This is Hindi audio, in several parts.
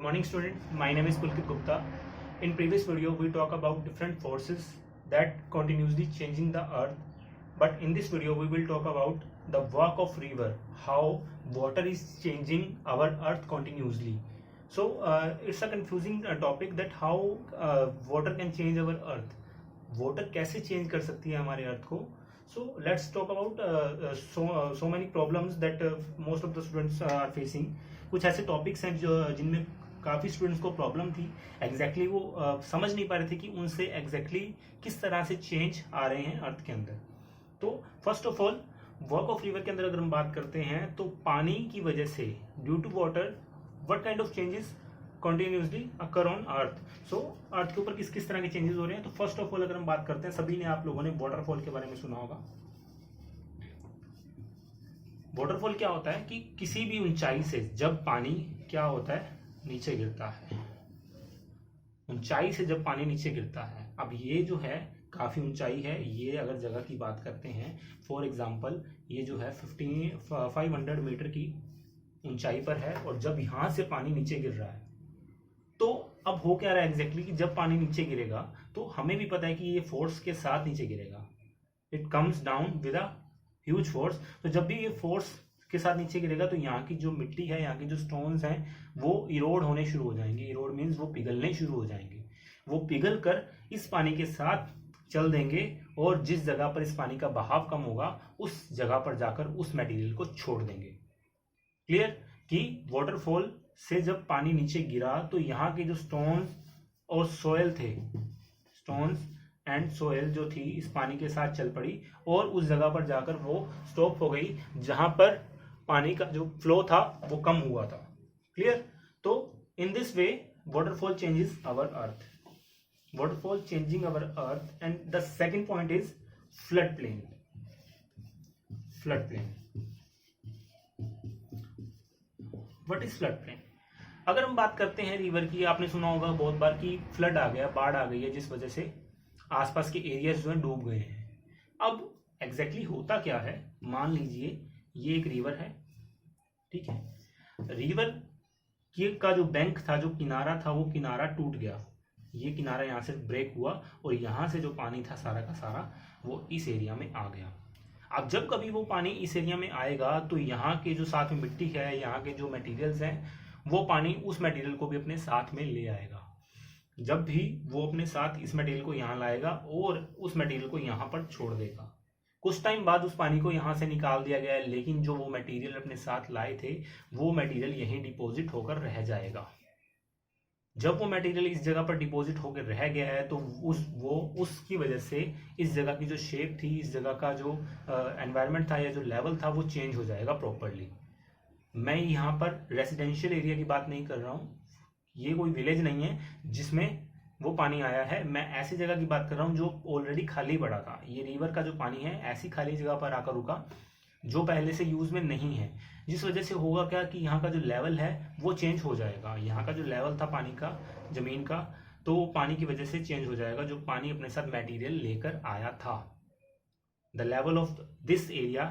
Good morning students, my name is Pulkit Gupta. In previous video we talk about different forces that continuously changing the earth, but in this video we will talk about the work of river, how water is changing our earth continuously. So it's a confusing topic that how water can change our earth. Water कैसे चेंज कर सकती है हमारे अर्थ को. So let's talk about so many problems that most of the students are facing. कुछ ऐसे टॉपिक्स हैं जो जिनमें काफ़ी स्टूडेंट्स को प्रॉब्लम थी. एग्जैक्टली वो समझ नहीं पा रहे थे कि उनसे एग्जैक्टली किस तरह से चेंज आ रहे हैं अर्थ के अंदर. तो first of all work of river के अंदर अगर हम बात करते हैं तो पानी की वजह से due to water what kind of changes continuously occur on earth. So earth के ऊपर किस किस तरह के चेंजेस हो रहे हैं. तो फर्स्ट ऑफ ऑल अगर हम बात करते हैं, सभी ने आप लोगों ने वाटरफॉल के बारे में सुना होगा. वाटरफॉल क्या होता है कि किसी भी ऊंचाई से जब पानी क्या होता है नीचे गिरता है. ऊंचाई से जब पानी नीचे गिरता है, अब ये जो है काफी ऊंचाई है. ये अगर जगह की बात करते हैं, फॉर एग्जांपल ये जो है 500 मीटर की ऊंचाई पर है और जब यहां से पानी नीचे गिर रहा है तो अब हो क्या रहा है एग्जैक्टली कि जब पानी नीचे गिरेगा तो हमें भी पता है कि ये फोर्स के साथ नीचे गिरेगा. It comes down with a huge force. तो जब भी ये फोर्स के साथ नीचे गिरेगा तो यहाँ की जो मिट्टी है, यहाँ की जो स्टोन्स हैं वो इरोड होने शुरू हो जाएंगे. इरोड मीन्स वो पिघलने शुरू हो जाएंगे. वो पिघल कर इस पानी के साथ चल देंगे और जिस जगह पर इस पानी का बहाव कम होगा उस जगह पर जाकर उस मटेरियल को छोड़ देंगे. क्लियर कि वाटरफॉल से जब पानी नीचे गिरा तो यहाँ के जो स्टोन्स और सोयल थे, स्टोन्स एंड सोयल जो थी इस पानी के साथ चल पड़ी और उस जगह पर जाकर वो स्टॉप हो गई जहां पर पानी का जो फ्लो था वो कम हुआ था. क्लियर. तो in this way waterfall changes our earth. Waterfall changing our earth. And the second point is flood plain. Flood plain. What is flood plain. अगर हम बात करते हैं रिवर की, आपने सुना होगा बहुत बार कि फ्लड आ गया, बाढ़ आ गई है जिस वजह से आसपास के एरियाज जो है डूब गए हैं. अब एग्जैक्टली होता क्या है, मान लीजिए ये एक रिवर है, ठीक है. रिवर का जो बैंक था, जो किनारा था, वो किनारा टूट गया. ये किनारा यहाँ से ब्रेक हुआ और यहाँ से जो पानी था सारा का सारा वो इस एरिया में आ गया. अब जब कभी वो पानी इस एरिया में आएगा तो यहाँ के जो साथ में मिट्टी है, यहाँ के जो मटेरियल्स हैं, वो पानी उस मटेरियल को भी अपने साथ में ले आएगा. जब भी वो अपने साथ इस मटेरियल को यहाँ लाएगा और उस मटेरियल को यहाँ पर छोड़ देगा. कुछ टाइम बाद उस पानी को यहाँ से निकाल दिया गया है, लेकिन जो वो मटेरियल अपने साथ लाए थे वो मटेरियल यहीं डिपॉजिट होकर रह जाएगा. जब वो मटेरियल इस जगह पर डिपॉजिट होकर रह गया है तो उसकी वजह से इस जगह की जो शेप थी, इस जगह का जो एनवायरनमेंट था या जो लेवल था वो चेंज हो जाएगा प्रॉपरली. मैं यहाँ पर रेसिडेंशियल एरिया की बात नहीं कर रहा हूँ. ये कोई विलेज नहीं है जिसमें वो पानी आया है. मैं ऐसी जगह की बात कर रहा हूँ जो ऑलरेडी खाली पड़ा था. ये रिवर का जो पानी है ऐसी खाली जगह पर आकर रुका जो पहले से यूज में नहीं है, जिस वजह से होगा क्या कि यहाँ का जो लेवल है वो चेंज हो जाएगा. यहाँ का जो लेवल था पानी का, जमीन का, तो वो पानी की वजह से चेंज हो जाएगा. जो पानी अपने साथ मटेरियल लेकर आया था, the level of this area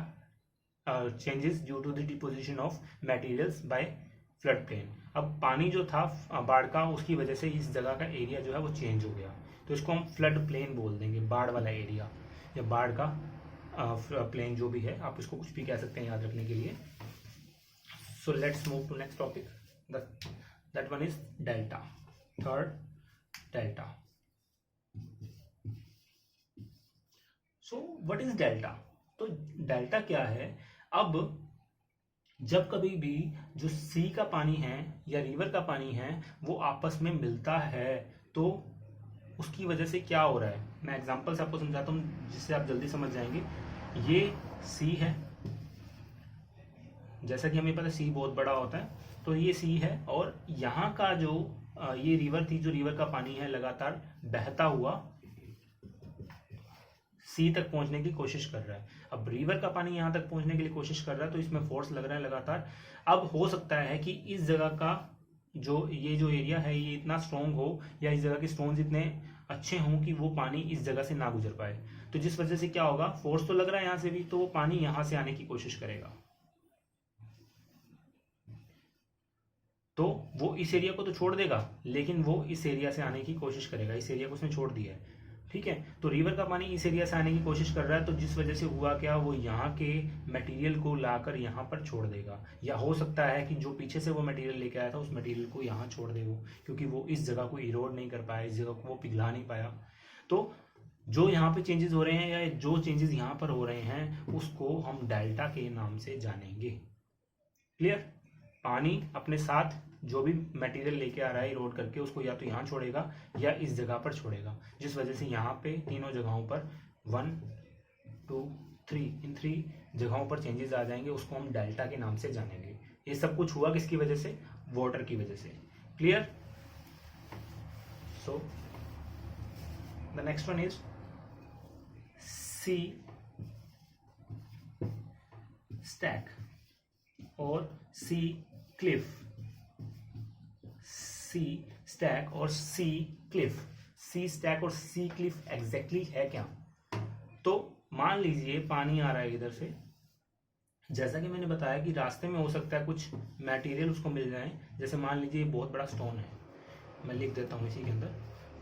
changes due to the deposition of materials by flood plain. अब पानी जो था बाढ़ का, उसकी वजह से इस जगह का एरिया जो है वो चेंज हो गया. तो इसको हम फ्लड प्लेन बोल देंगे, बाढ़ वाला एरिया या बाढ़ का प्लेन, जो भी है आप इसको कुछ भी कह सकते हैं याद रखने के लिए. So let's move to next topic. That one is delta. Third, delta. So what is delta. तो डेल्टा क्या है. अब जब कभी भी जो सी का पानी है या रिवर का पानी है वो आपस में मिलता है तो उसकी वजह से क्या हो रहा है, मैं एग्जांपल से आपको समझाता हूँ जिससे आप जल्दी समझ जाएंगे. ये सी है, जैसा कि हमें पता है सी बहुत बड़ा होता है, तो ये सी है और यहाँ का जो ये रिवर थी, जो रिवर का पानी है लगातार बहता हुआ सी तक पहुंचने की कोशिश कर रहा है. अब रिवर का पानी यहाँ तक पहुंचने के लिए कोशिश कर रहा है तो इसमें फोर्स लग रहा है लगातार. अब हो सकता है कि इस जगह का जो एरिया है ये इतना स्ट्रॉन्ग हो या इस जगह के स्टोन्स इतने अच्छे हों कि वो पानी इस जगह से ना गुजर पाए. तो जिस वजह से क्या होगा, फोर्स तो लग रहा है यहाँ से भी, तो वो पानी यहाँ से आने की कोशिश करेगा. तो वो इस एरिया को तो छोड़ देगा, लेकिन वो इस एरिया से आने की कोशिश करेगा। इस एरिया को उसने छोड़ दिया है, ठीक है। तो रिवर का पानी इस एरिया से आने की कोशिश कर रहा है, तो जिस वजह से हुआ क्या, वो यहाँ के मटेरियल को लाकर यहाँ पर छोड़ देगा, या हो सकता है कि जो पीछे से वो मटेरियल लेके आया था उस मटेरियल को यहाँ छोड़ दे वो, क्योंकि वो इस जगह को इरोड नहीं कर पाया, इस जगह को वो पिघला नहीं पाया। तो जो यहाँ पे चेंजेस हो रहे हैं या जो चेंजेस यहाँ पर हो रहे हैं उसको हम डेल्टा के नाम से जानेंगे। क्लियर? पानी अपने साथ जो भी मटेरियल लेके आ रहा है इरोड करके, उसको या तो यहाँ छोड़ेगा या इस जगह पर छोड़ेगा, जिस वजह से यहाँ पे तीनों जगहों पर 1 2 3 इन 3 जगहों पर चेंजेस आ जाएंगे। उसको हम डेल्टा के नाम से जानेंगे। ये सब कुछ हुआ किसकी वजह से? वाटर की वजह से। Clear? So the next one is sea stack और सी क्लिफ। सी स्टैक और सी क्लिफ। सी स्टैक और सी क्लिफ एग्जैक्टली है क्या? तो मान लीजिए पानी आ रहा है इधर से, जैसा कि मैंने बताया कि रास्ते में हो सकता है कुछ मटेरियल उसको मिल जाए। जैसे मान लीजिए बहुत बड़ा स्टोन है, मैं लिख देता हूँ इसी के अंदर,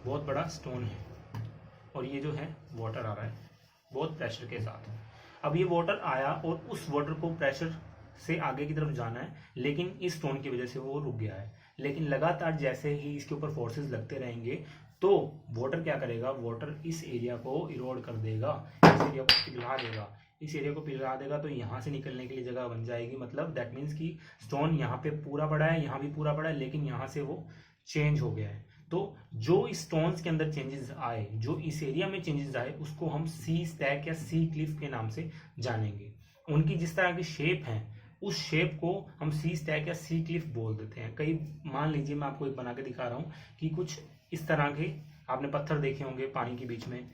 बहुत बड़ा स्टोन है और ये जो है वाटर आ रहा है बहुत प्रेशर के साथ। अब ये वाटर आया और उस वाटर को प्रेशर से आगे की तरफ जाना है, लेकिन इस स्टोन की वजह से वो रुक गया है। लेकिन लगातार जैसे ही इसके ऊपर फोर्सेस लगते रहेंगे तो वाटर क्या करेगा, वाटर इस एरिया को इरोड कर देगा, इस एरिया को पिघला देगा। इस एरिया को पिघला देगा तो यहाँ से निकलने के लिए जगह बन जाएगी। मतलब दैट मीन्स कि स्टोन यहाँ पे पूरा पड़ा है, यहाँ भी पूरा पड़ा है, लेकिन यहाँ से वो चेंज हो गया है। तो जो इस स्टोन्स के अंदर चेंजेस आए, जो इस एरिया में चेंजेस आए, उसको हम सी स्टैक या सी क्लिफ के नाम से जानेंगे। उनकी जिस तरह की शेप है उस शेप को हम सी स्टैक या सी क्लिफ बोल देते हैं। कई मान लीजिए मैं आपको एक बना के दिखा रहा हूँ कि कुछ इस तरह के आपने पत्थर देखे होंगे पानी के बीच में,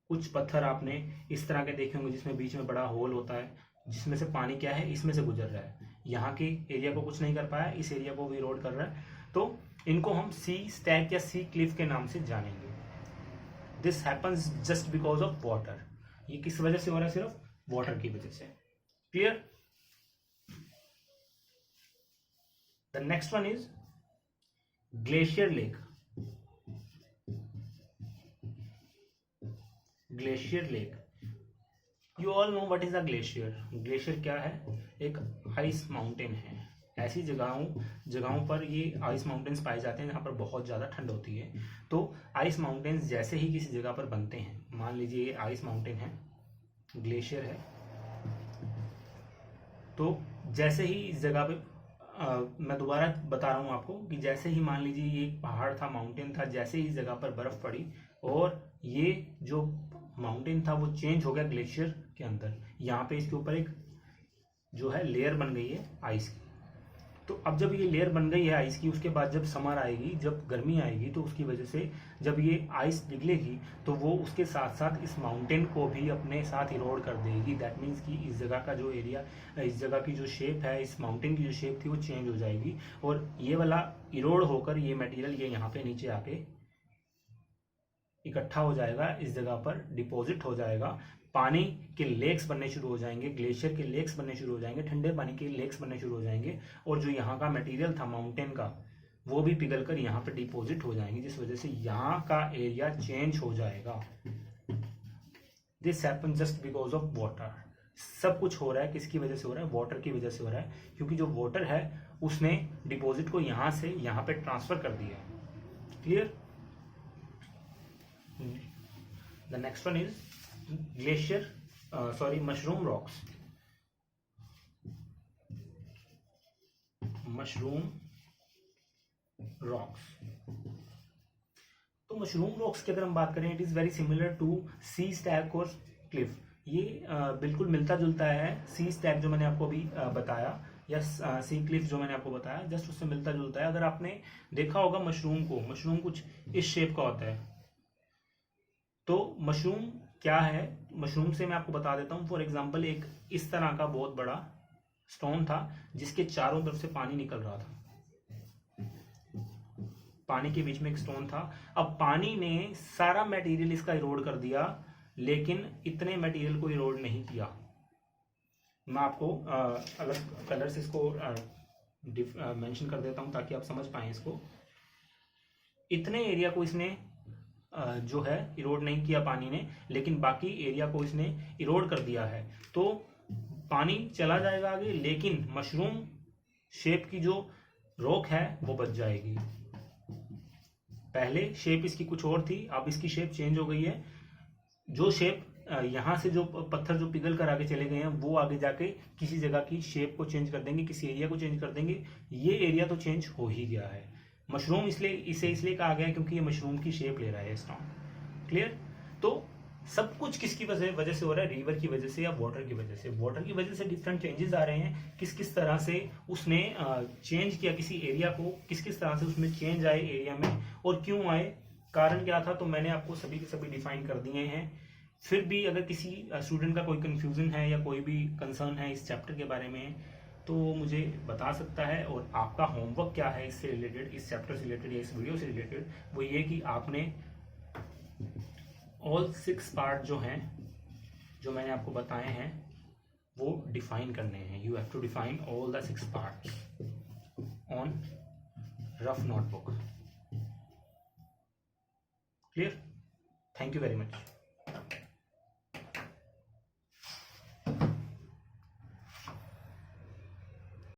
कुछ पत्थर आपने इस तरह के देखे होंगे जिसमें बीच में बड़ा होल होता है, जिसमें से पानी क्या है इसमें से गुजर रहा है। यहाँ के एरिया को कुछ नहीं कर पाया, इस एरिया को भी इरोड कर रहा है। तो इनको हम सी स्टैक या सी क्लिफ के नाम से जानेंगे। This happens just because of water. ये किस वजह से हो रहा है? सिर्फ वाटर की वजह से। Clear? The next one is Glacier Lake. Glacier Lake. You all know what is a glacier. Glacier क्या है? एक आइस माउंटेन है। ऐसी जगहों पर ये आइस माउंटेन्स पाए जाते हैं जहाँ पर बहुत ज़्यादा ठंड होती है। तो आइस माउंटेन्स जैसे ही किसी जगह पर बनते हैं, मान लीजिए ये आइस माउंटेन है, ग्लेशियर है, तो जैसे ही इस जगह पे मैं दोबारा बता रहा हूँ आपको कि जैसे ही मान लीजिए ये एक पहाड़ था, माउंटेन था, जैसे ही इस जगह पर बर्फ पड़ी और ये जो माउंटेन था वो चेंज हो गया ग्लेशियर के अंदर। यहाँ पे इसके ऊपर एक जो है लेयर बन गई है आइस की। तो अब जब ये लेयर बन गई है आइस की, उसके बाद जब समर आएगी, जब गर्मी आएगी, तो उसकी वजह से जब ये आइस पिघलेगी तो वो उसके साथ साथ इस माउंटेन को भी अपने साथ इरोड कर देगी। दैट मीन्स कि इस जगह का जो एरिया, इस जगह की जो शेप है, इस माउंटेन की जो शेप थी वो चेंज हो जाएगी और ये वाला इरोड होकर ये मटेरियल ये यहाँ पे नीचे आके इकट्ठा हो जाएगा, इस जगह पर डिपॉजिट हो जाएगा। पानी के लेक्स बनने शुरू हो जाएंगे, ग्लेशियर के लेक्स बनने शुरू हो जाएंगे, ठंडे पानी के लेक्स बनने शुरू हो जाएंगे और जो यहाँ का मटेरियल था माउंटेन का वो भी पिघलकर यहाँ पे डिपॉजिट हो जाएंगे, जिस वजह से यहाँ का एरिया चेंज हो जाएगा। This happen just because of water. सब कुछ हो रहा है किसकी वजह से हो रहा है? वाटर की वजह से हो रहा है, क्योंकि जो वाटर है उसने डिपॉजिट को यहाँ से यहाँ पे ट्रांसफर कर दिया है। Clear? The next one is mushroom rocks. Mushroom rocks. तो मशरूम रॉक्स की अगर हम बात करें, it is very similar to sea stack और क्लिफ। ये बिल्कुल मिलता जुलता है। सी स्टैक जो मैंने आपको अभी बताया या सी क्लिफ जो मैंने आपको बताया, जस्ट उससे मिलता जुलता है। अगर आपने देखा होगा मशरूम को, मशरूम कुछ इस शेप का होता है। तो मशरूम क्या है? मशरूम से मैं आपको बता देता हूँ। फॉर एग्जाम्पल, एक इस तरह का बहुत बड़ा स्टोन था जिसके चारों तरफ से पानी निकल रहा था। पानी के बीच में एक स्टोन था। अब पानी ने सारा मटेरियल इसका इरोड कर दिया, लेकिन इतने मटेरियल को इरोड नहीं किया। मैं आपको अलग कलर से इसको मेंशन कर देता हूँ ताकि आप समझ पाएँ इसको। इतने एरिया को इसने जो है इरोड नहीं किया पानी ने, लेकिन बाकी एरिया को इसने इरोड कर दिया है। तो पानी चला जाएगा आगे, लेकिन मशरूम शेप की जो रॉक है वो बच जाएगी। पहले शेप इसकी कुछ और थी, अब इसकी शेप चेंज हो गई है। जो शेप यहाँ से जो पत्थर जो पिघल कर आगे चले गए हैं वो आगे जाके किसी जगह की शेप को चेंज कर देंगे, किसी एरिया को चेंज कर देंगे। ये एरिया तो चेंज हो ही गया है। मशरूम इसलिए कहा गया है क्योंकि ये मशरूम की शेप ले रहा है स्टोन। क्लियर? तो सब कुछ किसकी वजह से हो रहा है? रिवर की वजह से या वाटर की वजह से। वाटर की वजह से डिफरेंट चेंजेस आ रहे हैं, किस तरह से उसने चेंज किया किसी एरिया को, किस तरह से उसमें चेंज आए एरिया में और क्यों आए, कारण क्या था, तो मैंने आपको सभी के सभी डिफाइन कर दिए हैं। फिर भी अगर किसी स्टूडेंट का कोई कंफ्यूजन है या कोई भी कंसर्न है इस चैप्टर के बारे में तो मुझे बता सकता है। और आपका होमवर्क क्या है इससे रिलेटेड, इस चैप्टर से रिलेटेड या इस वीडियो से रिलेटेड, वो ये कि आपने ऑल 6 पार्ट जो हैं जो मैंने आपको बताए हैं वो डिफाइन करने हैं। You have to define all the 6 parts on rough notebook. Clear? Thank you very much.